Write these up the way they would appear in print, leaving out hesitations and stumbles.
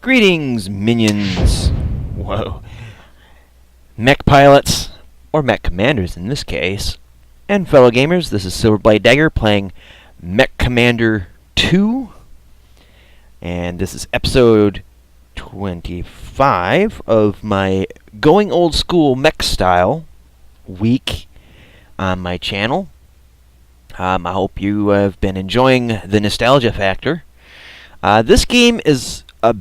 Greetings, minions. Whoa. Mech pilots, or mech commanders in this case, and fellow gamers, this is Silverblade Dagger playing MechCommander 2. And this is episode 25 of my Going Old School Mech Style week on my channel. I hope you have been enjoying the nostalgia factor. This game is a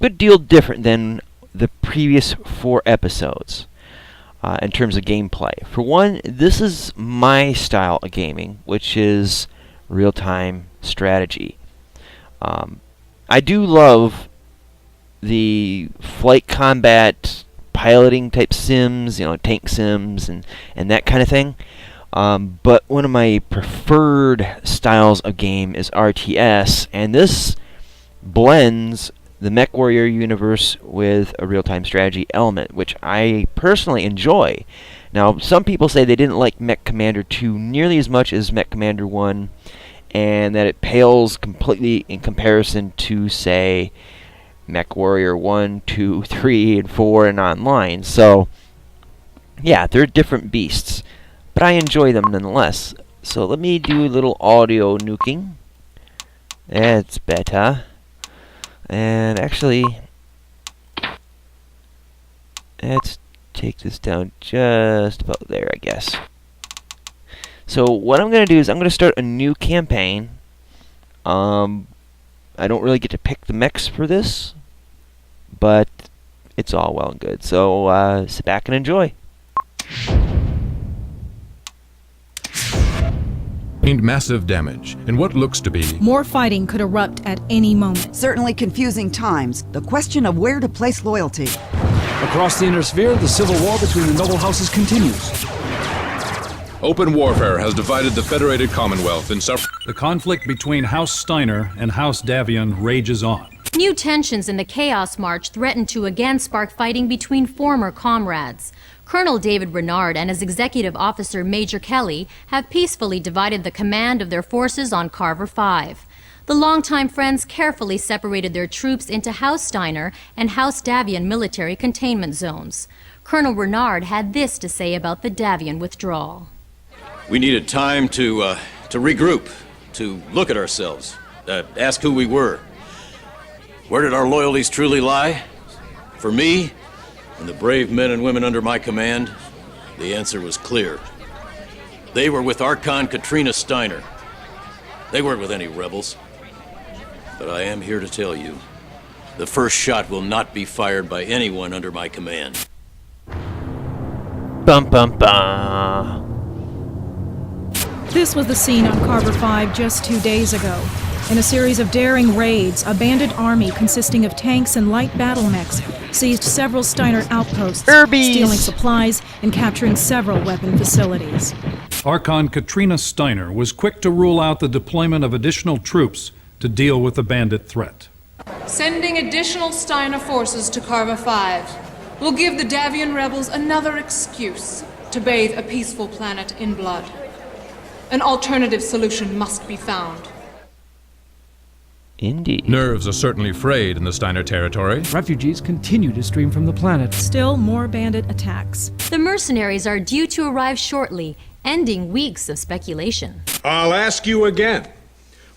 good deal different than the previous 4 episodes in terms of gameplay. For one, this is my style of gaming, which is real-time strategy. I do love the flight combat piloting type sims, tank sims and that kind of thing. But one of my preferred styles of game is RTS, and this blends the Mechwarrior universe with a real-time strategy element, which I personally enjoy. Now, some people say they didn't like MechCommander 2 nearly as much as MechCommander 1, and that it pales completely in comparison to, say, Mechwarrior 1, 2, 3, and 4, and online. So, yeah, they're different beasts, but I enjoy them nonetheless. So let me do a little audio nuking. That's better. And actually, let's take this down just about there, I guess. So what I'm going to do is I'm going to start a new campaign. I don't really get to pick the mechs for this, but it's all well and good. So sit back and enjoy. Massive damage in what looks to be more fighting could erupt at any moment. Certainly confusing times. The question of where to place loyalty. Across the inner sphere, the civil war between the noble houses continues. Open warfare has divided the Federated Commonwealth in several. The conflict between House Steiner and House Davion rages on. New tensions in the Chaos March threaten to again spark fighting between former comrades. Colonel David Renard and his executive officer Major Kelly have peacefully divided the command of their forces on Carver 5. The longtime friends carefully separated their troops into House Steiner and House Davion military containment zones. Colonel Renard had this to say about the Davion withdrawal. We needed time to regroup, to look at ourselves, ask who we were. Where did our loyalties truly lie? For me, and the brave men and women under my command, the answer was clear. They were with Archon Katrina Steiner. They weren't with any rebels. But I am here to tell you, the first shot will not be fired by anyone under my command. Bum bum bum. This was the scene on Carver 5 just 2 days ago. In a series of daring raids, a bandit army consisting of tanks and light battle mechs seized several Steiner outposts, stealing supplies and capturing several weapon facilities. Archon Katrina Steiner was quick to rule out the deployment of additional troops to deal with the bandit threat. Sending additional Steiner forces to Carver 5 will give the Davion rebels another excuse to bathe a peaceful planet in blood. An alternative solution must be found. Indeed. Nerves are certainly frayed in the Steiner territory. Refugees continue to stream from the planet. Still more bandit attacks. The mercenaries are due to arrive shortly, ending weeks of speculation. I'll ask you again.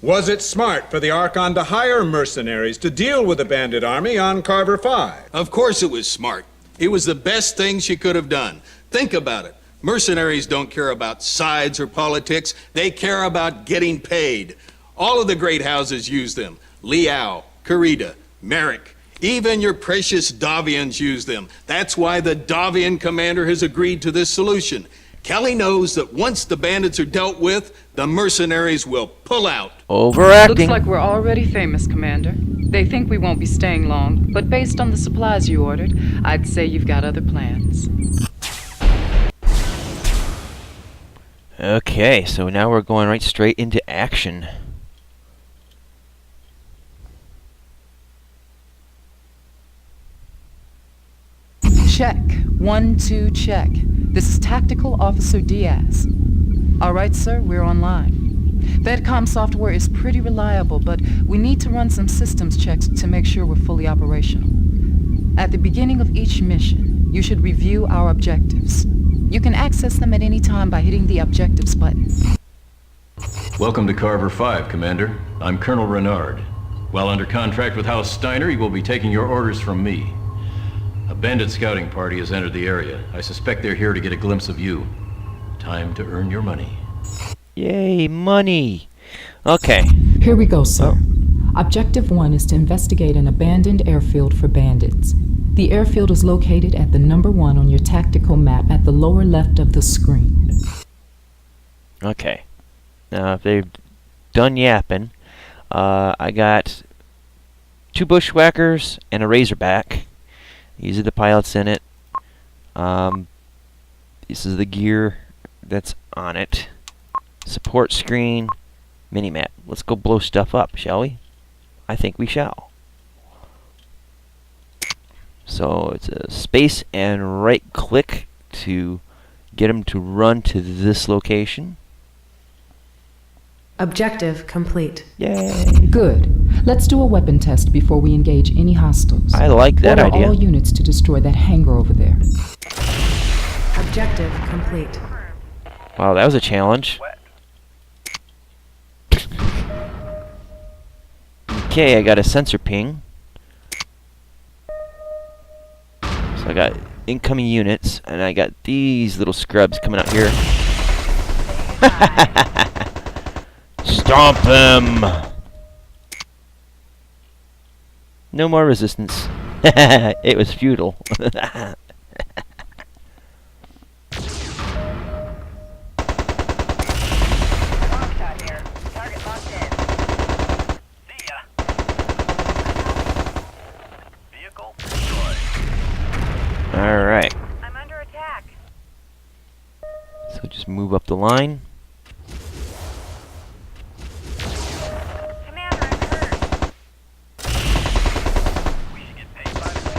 Was it smart for the Archon to hire mercenaries to deal with the bandit army on Carver 5? Of course it was smart. It was the best thing she could have done. Think about it. Mercenaries don't care about sides or politics. They care about getting paid. All of the great houses use them. Liao, Karita, Merrick, even your precious Davians use them. That's why the Davian commander has agreed to this solution. Kelly knows that once the bandits are dealt with, the mercenaries will pull out. Overacting. Looks like we're already famous, Commander. They think we won't be staying long, but based on the supplies you ordered, I'd say you've got other plans. Okay, so now we're going right straight into action. Check. 1, 2, check. This is Tactical Officer Diaz. All right, sir, we're online. That comm software is pretty reliable, but we need to run some systems checks to make sure we're fully operational. At the beginning of each mission, you should review our objectives. You can access them at any time by hitting the Objectives button. Welcome to Carver 5, Commander. I'm Colonel Renard. While under contract with House Steiner, you will be taking your orders from me. A bandit scouting party has entered the area. I suspect they're here to get a glimpse of you. Time to earn your money. Yay, money. Okay. Here we go, sir. Objective 1 is to investigate an abandoned airfield for bandits. The airfield is located at the number 1 on your tactical map at the lower left of the screen. Okay. Now, if they've done yapping, I got 2 bushwhackers and a razorback. These are the pilots in it. This is the gear that's on it. Support screen, minimap. Let's go blow stuff up, shall we? I think we shall. So it's a space and right click to get them to run to this location. Objective complete. Yay! Good. Let's do a weapon test before we engage any hostiles. I like that Order idea. all units to destroy that hangar over there. Objective complete. Wow, that was a challenge. Okay, I got a sensor ping. So I got incoming units, and I got these little scrubs coming out here. Stomp them! No more resistance. It was futile. Alright. I'm under attack. So just move up the line. Commander, I'm hurt. We should get paid by the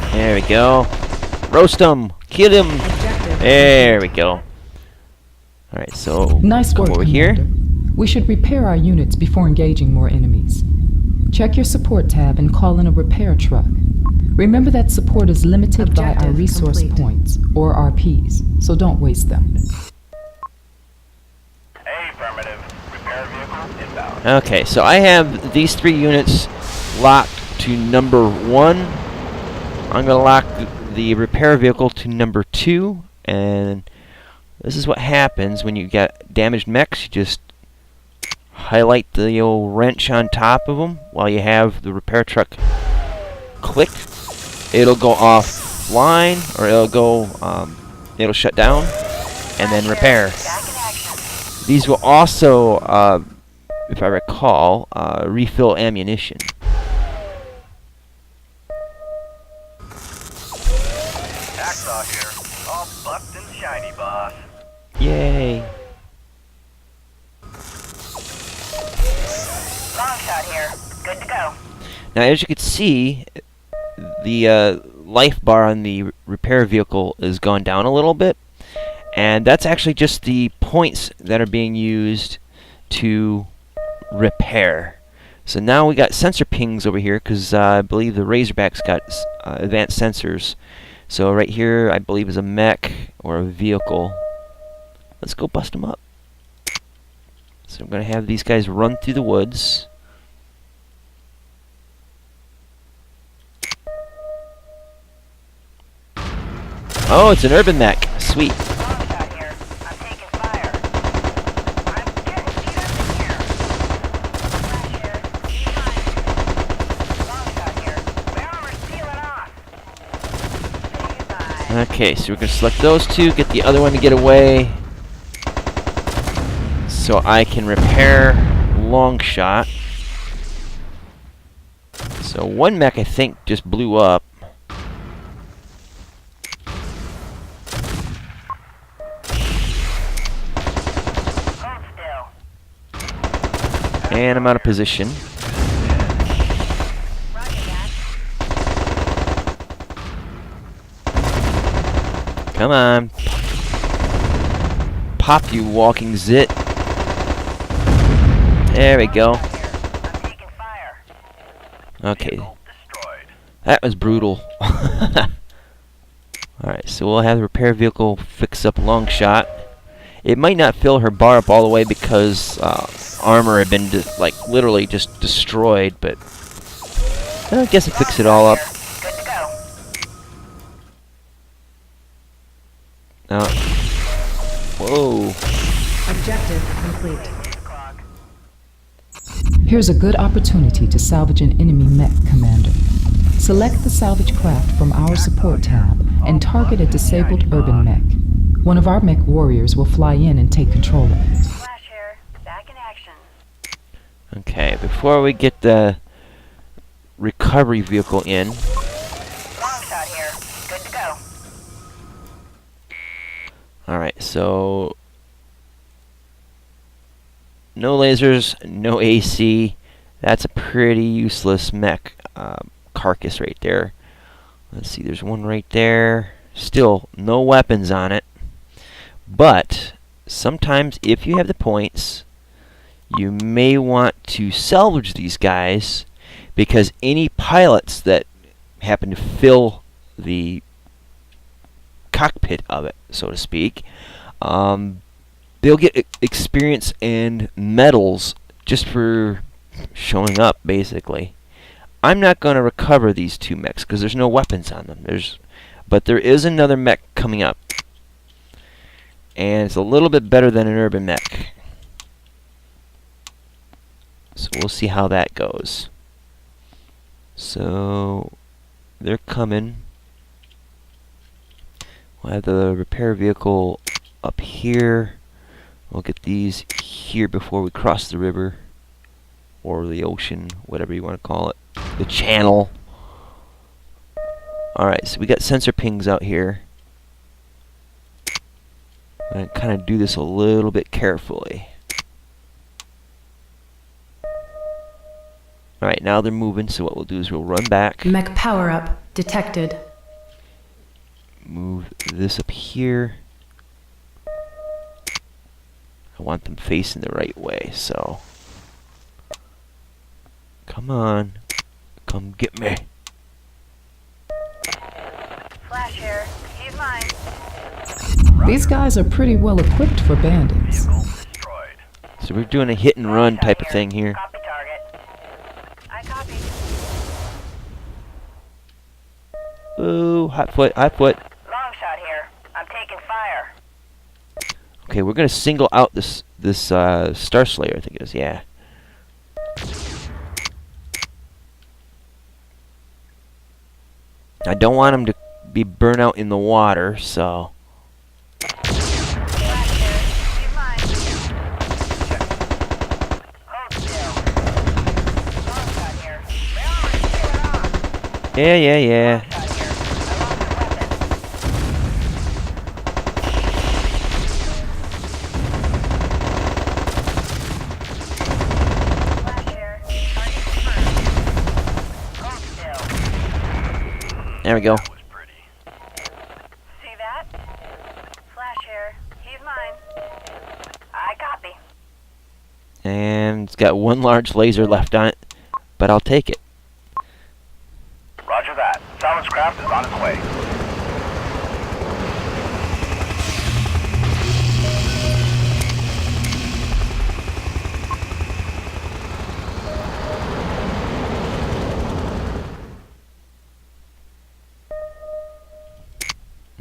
week. There we go. Roast him! Kill him! There we go. Alright, so Nice come work, over Commander. here. We should repair our units before engaging more enemies. Check your support tab and call in a repair truck. Remember that support is limited by our resource points, or RPs, so don't waste them. Affirmative. Repair vehicle inbound. Okay, so I have these 3 units locked to number 1. I'm going to lock the repair vehicle to number 2, and this is what happens when you get damaged mechs. You just highlight the old wrench on top of them while you have the repair truck clicked. It'll go offline, or it'll shut down, and then repair. These will also, if I recall, refill ammunition. Hacksaw here. All bucked and shiny, boss. Yay! Long shot here. Good to go. Now, as you can see, the life bar on the repair vehicle is gone down a little bit, and that's actually just the points that are being used to repair. So now we got sensor pings over here, because I believe the Razorback's got advanced sensors. So right here, I believe, is a mech or a vehicle. Let's go bust them up. So I'm going to have these guys run through the woods. Oh, it's an urban mech. Sweet. Okay, so we're going to select those 2, get the other one to get away, so I can repair long shot. So one mech, I think, just blew up. And I'm out of position. Come on. pop, you walking zit. There we go. Okay. That was brutal. Alright, so we'll have the repair vehicle fix up long shot. It might not fill her bar up all the way because armor had been literally just destroyed, but I guess it fixed it all up. Whoa. Objective complete. Here's a good opportunity to salvage an enemy mech, Commander. Select the salvage craft from our support tab and target a disabled urban mech. One of our Mechwarriors will fly in and take control of it. Flash here. Back in action. Okay, before we get the recovery vehicle in, Long shot here. Good to go. alright, so no lasers, no AC. That's a pretty useless mech carcass right there. Let's see, there's one right there. Still, no weapons on it. But sometimes, if you have the points, you may want to salvage these guys, because any pilots that happen to fill the cockpit of it, so to speak, they'll get experience and medals just for showing up, basically. I'm not going to recover these two mechs because there's no weapons on them. But there is another mech coming up, and it's a little bit better than an urban mech. So we'll see how that goes. So they're coming. We'll have the repair vehicle up here. We'll get these here before we cross the river, or the ocean, whatever you want to call it. The channel. Alright, so we got sensor pings out here. I'm going to kind of do this a little bit carefully. Alright, now they're moving, so what we'll do is we'll run back. Mech power-up detected. Move this up here. I want them facing the right way, so... Come on. Come get me. Flash here. He's mine. These guys are pretty well equipped for bandits. So we're doing a hit and run type of thing here. Copy target. I copy. Ooh, hot foot, hot foot. Long shot here. I'm taking fire. Okay, we're gonna single out this Star Slayer, I think it is, yeah. I don't want him to be burnt out in the water, so... Yeah. There we go. See that? Flash here. He's mine. I copy. And it's got one large laser left on it, but I'll take it. Roger that. Salvage craft is on its way.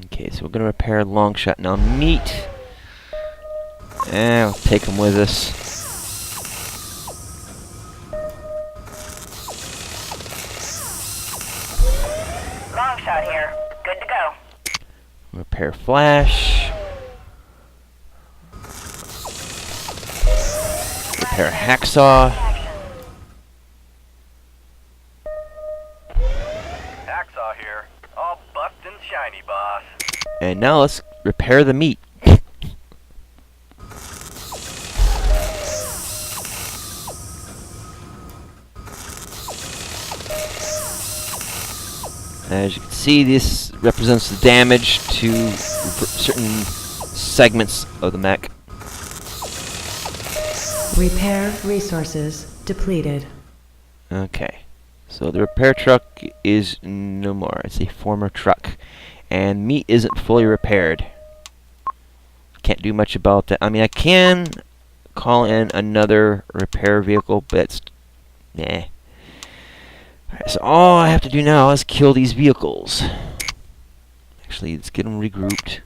Okay, so we're gonna repair long shot now. Neat. And we'll take him with us. Long shot here. Good to go. Repair flash. Repair hacksaw. Hacksaw here. All buffed and shiny, boss. And now let's repair the meat. As you can see, this represents the damage to certain segments of the mech. Repair resources depleted. Okay, so the repair truck is no more. It's a former truck, and meat isn't fully repaired. Can't do much about that. I mean, I can call in another repair vehicle, but it's nah. Alright, so all I have to do now is kill these vehicles. Actually, let's get them regrouped.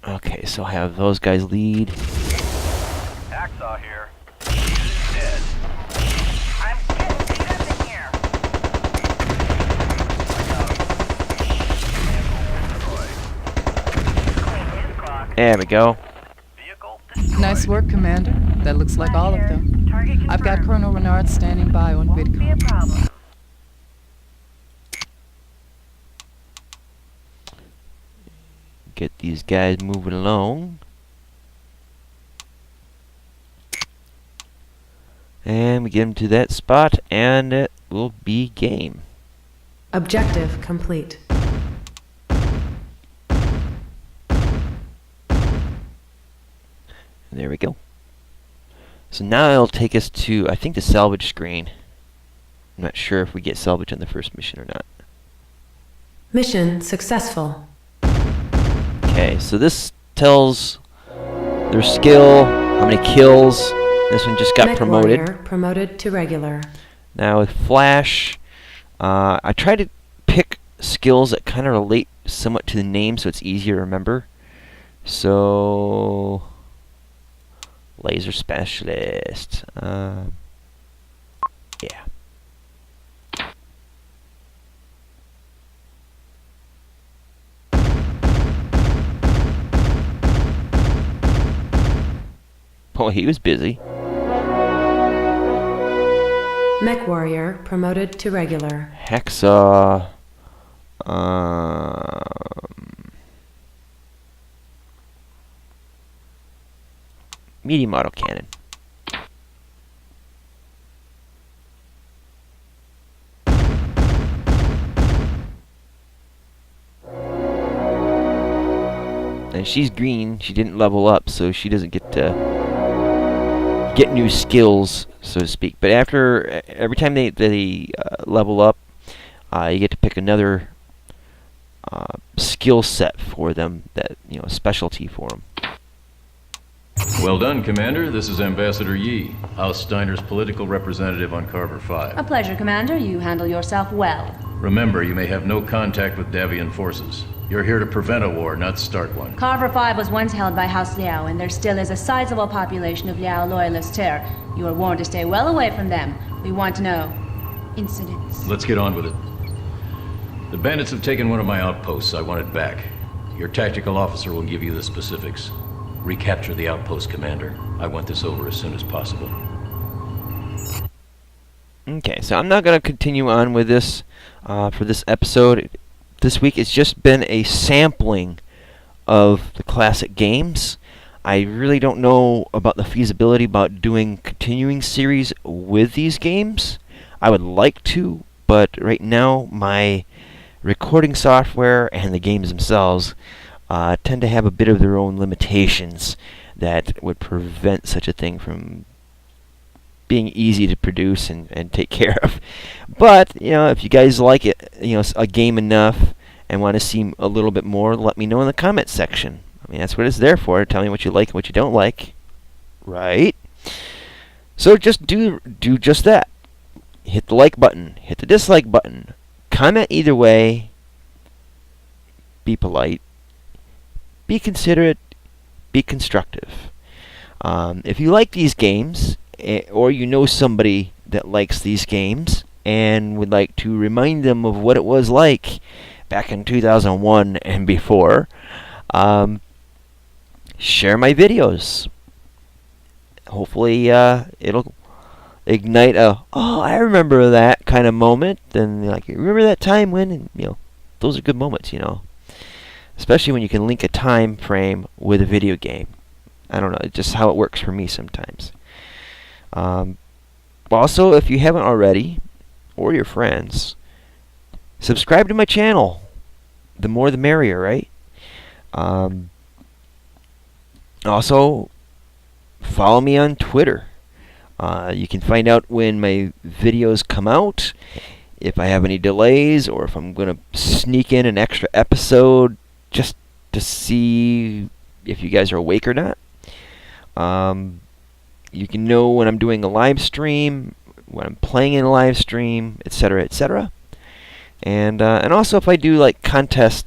Okay, so I have those guys lead. Hacksaw here. He's dead. I'm getting beat up in here. There we go. Nice work, Commander. That looks like all of them. I've got Colonel Renard standing by on VidCom. Get these guys moving along. And we get them to that spot, and it will be game. Objective complete. There we go. So now it'll take us to, I think, the salvage screen. I'm not sure if we get salvage on the first mission or not. Mission successful. Okay, so this tells their skill, how many kills. This one just got promoted. Mechwarrior promoted to regular. Now with Flash, I try to pick skills that kind of relate somewhat to the name so it's easier to remember. So, Laser Specialist. Yeah. Oh, he was busy. Mechwarrior promoted to regular. Hacksaw. Medium autocannon. And she's green. She didn't level up, so she doesn't get to get new skills, so to speak. But after every time they level up, you get to pick another skill set for them, that specialty for them. Well done, Commander. This is Ambassador Yi, House Steiner's political representative on Carver 5. A pleasure, Commander. You handle yourself well. Remember, you may have no contact with Davian forces. You're here to prevent a war, not start one. Carver 5 was once held by House Liao, and there still is a sizable population of Liao loyalists here. You are warned to stay well away from them. We want to know incidents. Let's get on with it. The bandits have taken one of my outposts. I want it back. Your tactical officer will give you the specifics. Recapture the outpost, Commander. I want this over as soon as possible. Okay, so I'm not going to continue on with this for this episode. This week it's just been a sampling of the classic games. I really don't know about the feasibility about doing continuing series with these games. I would like to, but right now my recording software and the games themselves tend to have a bit of their own limitations that would prevent such a thing from being easy to produce and take care of. But, if you guys like it, a game enough and want to see a little bit more, let me know in the comment section. I mean, that's what it's there for. Tell me what you like and what you don't like. Right? So just do just that. Hit the like button. Hit the dislike button. Comment either way. Be polite. Be considerate. Be constructive. If you like these games, or you know somebody that likes these games and would like to remind them of what it was like back in 2001 and before, share my videos. Hopefully it'll ignite a, oh, I remember that kind of moment. And remember that time when, and, those are good moments, especially when you can link a time frame with a video game. I don't know, it's just how it works for me sometimes. Also, if you haven't already, or your friends. Subscribe to my channel. The more the merrier, right? Also, follow me on Twitter. You can find out when my videos come out, if I have any delays, or if I'm going to sneak in an extra episode just to see if you guys are awake or not. You can know when I'm doing a live stream, when I'm playing in a live stream, etc., etc. And also if I do like contest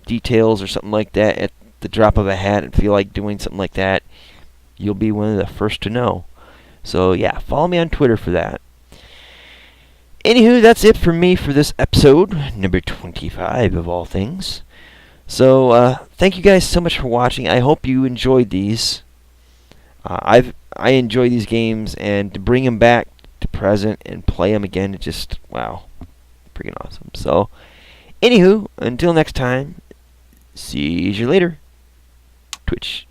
details or something like that at the drop of a hat and feel like doing something like that, you'll be one of the first to know. So yeah, follow me on Twitter for that. Anywho, that's it for me for this episode, number 25 of all things. So thank you guys so much for watching. I hope you enjoyed these. I enjoy these games, and to bring them back to present and play them again, it just, wow, freaking awesome. So anywho, until next time, see you later. Twitch.